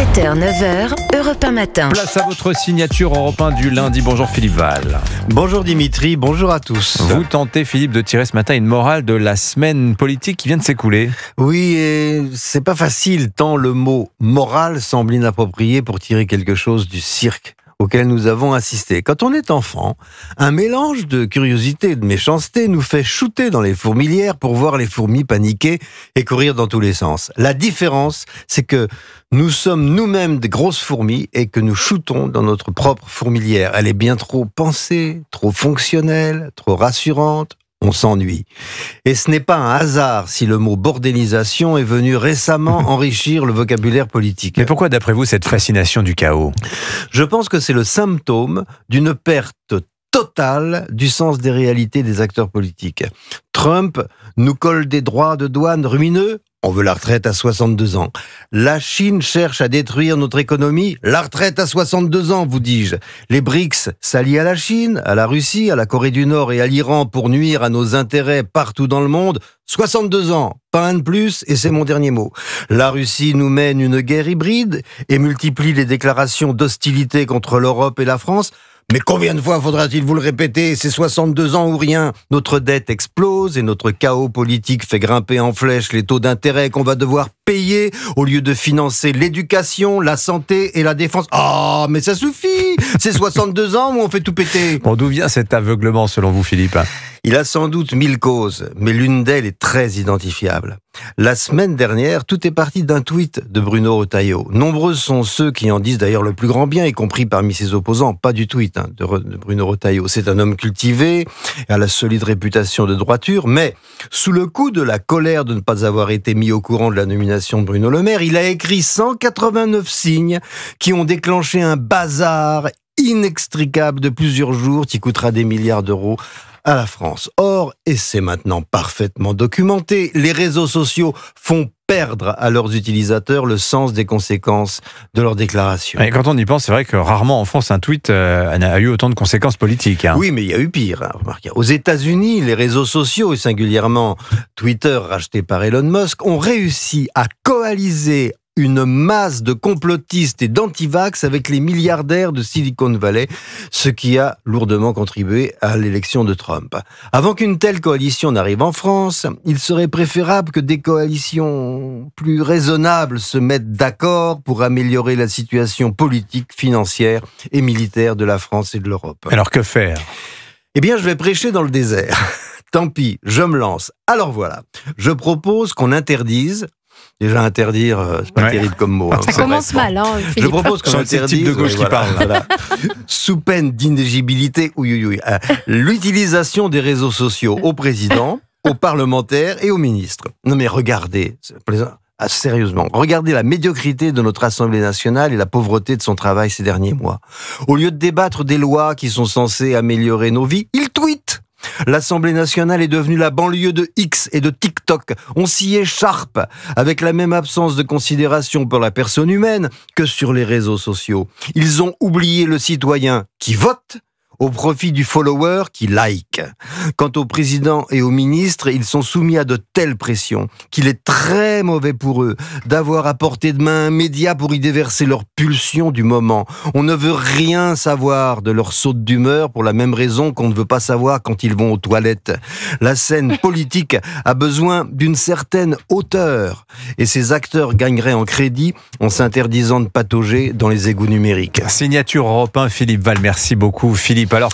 7h, 9h, Europe 1 Matin. Place à votre signature Europe 1 du lundi. Bonjour Philippe Val. Bonjour Dimitri, bonjour à tous. Vous tentez, Philippe, de tirer ce matin une morale de la semaine politique qui vient de s'écouler. Oui, et c'est pas facile tant le mot morale semble inapproprié pour tirer quelque chose du cirque auquel nous avons assisté. Quand on est enfant, un mélange de curiosité et de méchanceté nous fait shooter dans les fourmilières pour voir les fourmis paniquer et courir dans tous les sens. La différence, c'est que nous sommes nous-mêmes des grosses fourmis et que nous shootons dans notre propre fourmilière. Elle est bien trop pensée, trop fonctionnelle, trop rassurante. On s'ennuie. Et ce n'est pas un hasard si le mot bordélisation est venu récemment enrichir le vocabulaire politique. Mais pourquoi, d'après vous, cette fascination du chaos ? Je pense que c'est le symptôme d'une perte totale du sens des réalités des acteurs politiques. Trump nous colle des droits de douane ruineux. On veut la retraite à 62 ans. La Chine cherche à détruire notre économie. La retraite à 62 ans, vous dis-je. Les BRICS s'allient à la Chine, à la Russie, à la Corée du Nord et à l'Iran pour nuire à nos intérêts partout dans le monde. 62 ans, pas un de plus, et c'est mon dernier mot. La Russie nous mène une guerre hybride et multiplie les déclarations d'hostilité contre l'Europe et la France. Mais combien de fois faudra-t-il vous le répéter ? C'est 62 ans ou rien. Notre dette explose et notre chaos politique fait grimper en flèche les taux d'intérêt qu'on va devoir payer au lieu de financer l'éducation, la santé et la défense. Ah, mais ça suffit ! C'est 62 ans où on fait tout péter. Bon, d'où vient cet aveuglement selon vous, Philippe ? Il a sans doute 1000 causes, mais l'une d'elles est très identifiable. La semaine dernière, tout est parti d'un tweet de Bruno Retailleau. Nombreux sont ceux qui en disent d'ailleurs le plus grand bien, y compris parmi ses opposants. Pas du tweet de Bruno Retailleau. C'est un homme cultivé, à la solide réputation de droiture, mais sous le coup de la colère de ne pas avoir été mis au courant de la nomination de Bruno Le Maire, il a écrit 189 signes qui ont déclenché un bazar inextricable de plusieurs jours qui coûtera des milliards d'euros à la France. Or, et c'est maintenant parfaitement documenté, les réseaux sociaux font perdre à leurs utilisateurs le sens des conséquences de leurs déclarations. Et quand on y pense, c'est vrai que rarement en France un tweet a eu autant de conséquences politiques. Oui, mais il y a eu pire. Remarquez. Aux États-Unis, les réseaux sociaux, et singulièrement Twitter racheté par Elon Musk, ont réussi à coaliser une masse de complotistes et d'antivax avec les milliardaires de Silicon Valley, ce qui a lourdement contribué à l'élection de Trump. Avant qu'une telle coalition n'arrive en France, il serait préférable que des coalitions plus raisonnables se mettent d'accord pour améliorer la situation politique, financière et militaire de la France et de l'Europe. Alors que faire ? Eh bien, je vais prêcher dans le désert. Tant pis, je me lance. Alors voilà, je propose qu'on interdise. Déjà interdire, c'est pas terrible comme mot. Ça commence mal, Philippe. Je propose qu'on interdise, de gauche qui parle. Voilà, sous peine d'inéligibilité, l'utilisation des réseaux sociaux aux présidents, aux parlementaires et aux ministres. Non mais regardez, sérieusement, regardez la médiocrité de notre Assemblée nationale et la pauvreté de son travail ces derniers mois. Au lieu de débattre des lois qui sont censées améliorer nos vies, ils tweetent. L'Assemblée nationale est devenue la banlieue de X et de TikTok. On s'y écharpe avec la même absence de considération pour la personne humaine que sur les réseaux sociaux. Ils ont oublié le citoyen qui vote au profit du follower qui like. Quant au président et aux ministres, ils sont soumis à de telles pressions qu'il est très mauvais pour eux d'avoir à portée de main un média pour y déverser leurs pulsions du moment. On ne veut rien savoir de leur saute d'humeur pour la même raison qu'on ne veut pas savoir quand ils vont aux toilettes. La scène politique a besoin d'une certaine hauteur et ces acteurs gagneraient en crédit en s'interdisant de patauger dans les égouts numériques. Signature Europe 1, Philippe Val. Merci beaucoup, Philippe. Alors